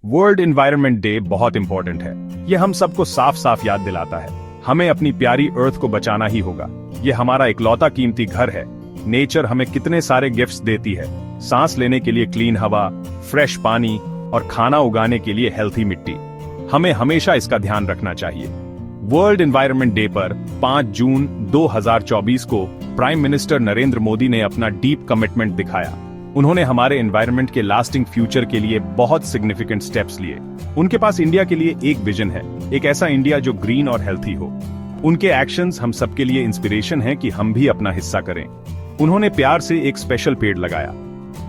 World environment day बहुत important है। ये हम सबको साफ साफ याद दिलाता है हमें अपनी प्यारी अर्थ को बचाना ही होगा। ये हमारा इकलौता कीमती घर है। नेचर हमें कितने सारे गिफ्ट्स देती है, सांस लेने के लिए क्लीन हवा, फ्रेश पानी और खाना उगाने के लिए हेल्थी मिट्टी। हमें हमेशा इसका ध्यान रखना चाहिए। वर्ल्ड एनवायरनमेंट डे पर 5 जून 2024 को प्राइम मिनिस्टर नरेंद्र मोदी ने अपना डीप कमिटमेंट दिखाया। उन्होंने हमारे एनवायरनमेंट के लास्टिंग फ्यूचर के लिए बहुत सिग्निफिकेंट स्टेप्स लिए। उनके पास इंडिया के लिए एक विजन है, एक ऐसा इंडिया जो ग्रीन और हेल्थी हो। उनके एक्शंस हम सबके लिए इंस्पिरेशन है कि हम भी अपना हिस्सा करें। उन्होंने प्यार से एक स्पेशल पेड़ लगाया।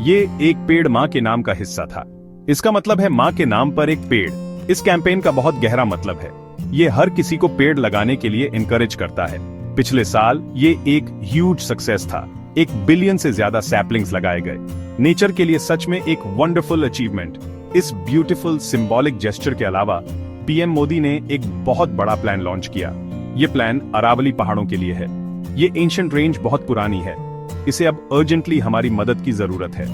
ये एक पेड़ माँ के नाम का हिस्सा था। इसका मतलब है माँ के नाम पर एक पेड़। इस कैंपेन का बहुत गहरा मतलब है। ये हर किसी को पेड़ लगाने के लिए इनकरेज करता है। पिछले साल ये एक ह्यूज सक्सेस था। 1 बिलियन से ज्यादा सैपलिंग्स लगाए गए। नेचर के लिए सच में एक वंडरफुल अचीवमेंट। इस ब्यूटीफुल सिंबॉलिक जेस्चर के अलावा पीएम मोदी ने एक बहुत बड़ा प्लान लॉन्च किया। ये प्लान अरावली पहाड़ों के लिए है। ये एंशिएंट रेंज बहुत पुरानी है। इसे अब अर्जेंटली हमारी मदद की जरूरत है।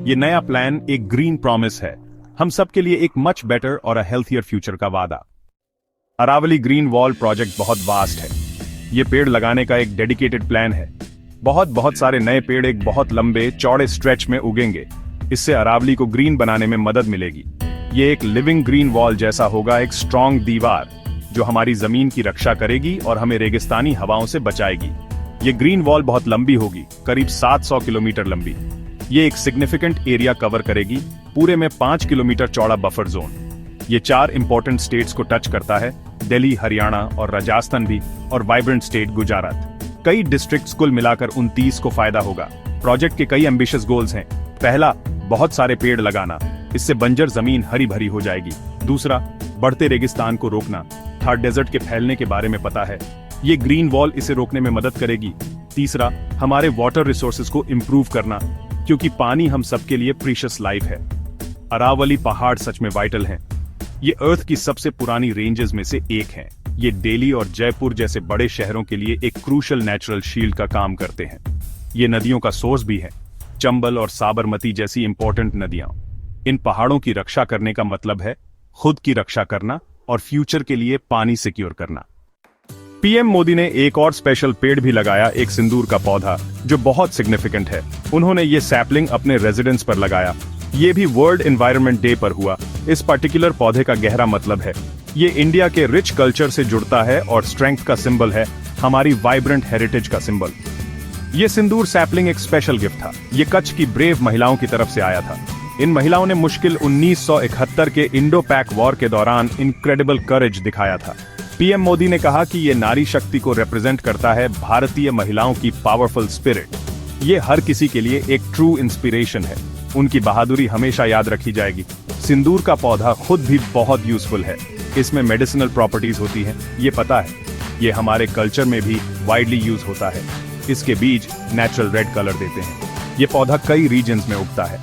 ये नया प्लान एक ग्रीन प्रॉमिस है, हम सब के लिए एक मच बेटर और अ हेल्थियर फ्यूचर का वादा। अरावली ग्रीन वॉल प्रोजेक्ट बहुत वास्ट है। ये पेड़ लगाने का एक डेडिकेटेड प्लान है। बहुत सारे नए पेड़ एक बहुत लंबे चौड़े स्ट्रेच में उगेंगे। इससे अरावली को ग्रीन बनाने में मदद मिलेगी। ये एक लिविंग ग्रीन वॉल जैसा होगा, एक स्ट्रॉन्ग दीवार जो हमारी जमीन की रक्षा करेगी और हमें रेगिस्तानी हवाओं से बचाएगी। ये ग्रीन वॉल बहुत लंबी होगी, करीब 700 किलोमीटर लंबी। ये एक सिग्निफिकेंट एरिया कवर करेगी, पूरे में 5 किलोमीटर चौड़ा बफर जोन। ये 4 इंपॉर्टेंट स्टेट्स को टच करता है, दिल्ली, हरियाणा और राजस्थान भी, और वाइब्रेंट स्टेट गुजरात। कई डिस्ट्रिक्ट्स कुल मिलाकर 29 को फायदा होगा। प्रोजेक्ट के कई एम्बिशियस गोल्स हैं। पहला, बहुत सारे पेड़ लगाना, इससे बंजर जमीन हरी भरी हो जाएगी। दूसरा, बढ़ते रेगिस्तान को रोकना। थर्ड, डेजर्ट के फैलने के बारे में पता है, ये ग्रीन वॉल इसे रोकने में मदद करेगी। तीसरा, हमारे वाटर रिसोर्सेज को इंप्रूव करना, क्योंकि पानी हम सबके लिए प्रीशियस लाइफ है। अरावली पहाड़ सच में वाइटल हैं। ये अर्थ की सबसे पुरानी रेंजेस में से एक है। ये दिल्ली और जयपुर जैसे बड़े शहरों के लिए एक क्रूशल नेचुरल शील्ड का काम करते हैं। ये नदियों का सोर्स भी है, चंबल और साबरमती जैसी इंपॉर्टेंट नदियां। इन पहाड़ों की रक्षा करने का मतलब है खुद की रक्षा करना और फ्यूचर के लिए पानी सिक्योर करना। पीएम मोदी ने एक और स्पेशल पेड़ भी लगाया, एक सिंदूर का पौधा जो बहुत सिग्निफिकेंट है। उन्होंने ये सैपलिंग अपने रेजिडेंस पर लगाया। ये भी वर्ल्ड एनवायरनमेंट डे पर हुआ। इस पर्टिकुलर पौधे का गहरा मतलब है, ये इंडिया के रिच कल्चर से जुड़ता है और स्ट्रेंथ का सिंबल है, हमारी वाइब्रेंट हेरिटेज का सिंबल। ये सिंदूर सैपलिंग एक स्पेशल गिफ्ट था। ये कच्छ की ब्रेव महिलाओं की तरफ से आया था। इन महिलाओं ने मुश्किल 1971 के इंडो पैक वॉर के दौरान इनक्रेडिबल करेज दिखाया था। पीएम मोदी ने कहा कि ये नारी शक्ति को रिप्रेजेंट करता है, भारतीय महिलाओं की पावरफुल स्पिरिट। ये हर किसी के लिए एक ट्रू इंस्पिरेशन है। उनकी बहादुरी हमेशा याद रखी जाएगी। सिंदूर का पौधा खुद भी बहुत यूजफुल है। इसमें मेडिसिनल प्रॉपर्टीज होती हैं, ये पता है। ये हमारे कल्चर में भी वाइडली यूज होता है। इसके बीज नेचुरल रेड कलर देते हैं। ये पौधा कई रीजन्स में उगता है।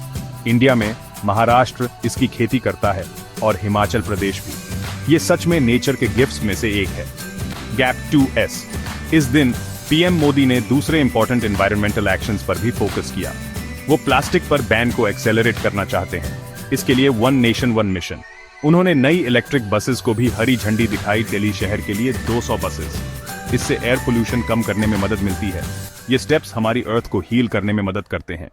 इंडिया में महाराष्ट्र इसकी खेती करता है और हिमाचल प्रदेश भी। ये सच में नेचर के गिफ्ट्स में से एक है। Gap 2S। इस दिन पीएम मोदी ने दूसरे इंपॉर्टेंट एनवायरमेंटल एक्शंस पर भी फोकस किया। वो प्लास्टिक पर बैन को एक्सेलरेट करना चाहते हैं। इसके लिए 1 नेशन 1 मिशन। उन्होंने नई इलेक्ट्रिक बसेस को भी हरी झंडी दिखाई। दिल्ली शहर के लिए 200 बसेस। इससे एयर पोल्यूशन कम करने में मदद मिलती है। ये स्टेप्स हमारी अर्थ को हील करने में मदद करते हैं।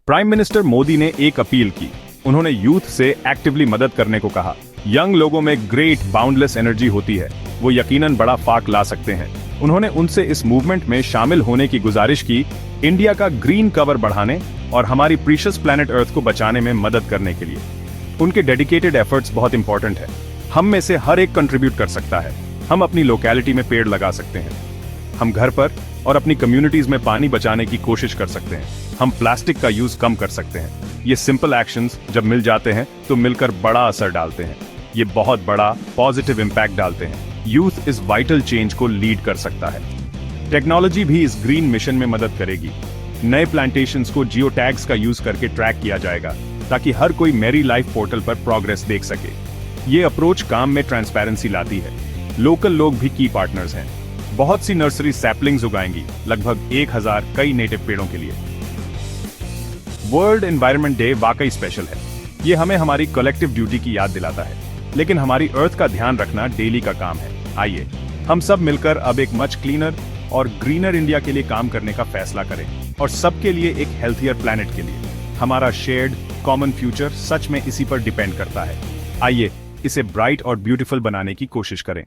प्राइम मिनिस्टर मोदी ने एक अपील की। उन्होंने यूथ से एक्टिवली मदद करने को कहा। यंग लोगों में ग्रेट बाउंडलेस एनर्जी होती है, वो यकीनन बड़ा फाक ला सकते हैं। उन्होंने उनसे इस मूवमेंट में शामिल होने की गुजारिश की, इंडिया का ग्रीन कवर बढ़ाने और हमारी प्रीशियस प्लैनेट अर्थ को बचाने में मदद करने के लिए। उनके डेडिकेटेड एफर्ट्स बहुत इंपॉर्टेंट है। हम में से हर एक कंट्रीब्यूट कर सकता है। हम अपनी लोकेलिटी में पेड़ लगा सकते हैं। हम घर पर और अपनी कम्युनिटीज में पानी बचाने की कोशिश कर सकते हैं। हम प्लास्टिक का यूज कम कर सकते हैं। ये सिंपल एक्शंस जब मिल जाते हैं तो मिलकर बड़ा असर डालते हैं। ये बहुत बड़ा पॉजिटिव इंपैक्ट डालते हैं। यूथ इस वाइटल चेंज को लीड कर सकता है। टेक्नोलॉजी भी इस ग्रीन मिशन में मदद करेगी। नए प्लांटेशंस को जियो टैग्स का यूज करके ट्रैक किया जाएगा, ताकि हर कोई मेरी लाइफ पोर्टल पर प्रोग्रेस देख सके। ये अप्रोच काम में ट्रांसपेरेंसी लाती है। लोकल लोग भी की पार्टनर्स हैं। बहुत सी नर्सरी सैपलिंग्स उगाएंगी, लगभग 1000 कई नेटिव पेड़ों के लिए। वर्ल्ड एनवायरनमेंट डे वाकई स्पेशल है। ये हमें हमारी कलेक्टिव ड्यूटी की याद दिलाता है, लेकिन हमारी अर्थ का ध्यान रखना डेली का काम है। आइए हम सब मिलकर अब एक मच क्लीनर और ग्रीनर इंडिया के लिए काम करने का फैसला करें, और सबके लिए एक हेल्थियर प्लैनेट के लिए। हमारा शेयर्ड कॉमन फ्यूचर सच में इसी पर डिपेंड करता है। आइए इसे ब्राइट और ब्यूटीफुल बनाने की कोशिश करें।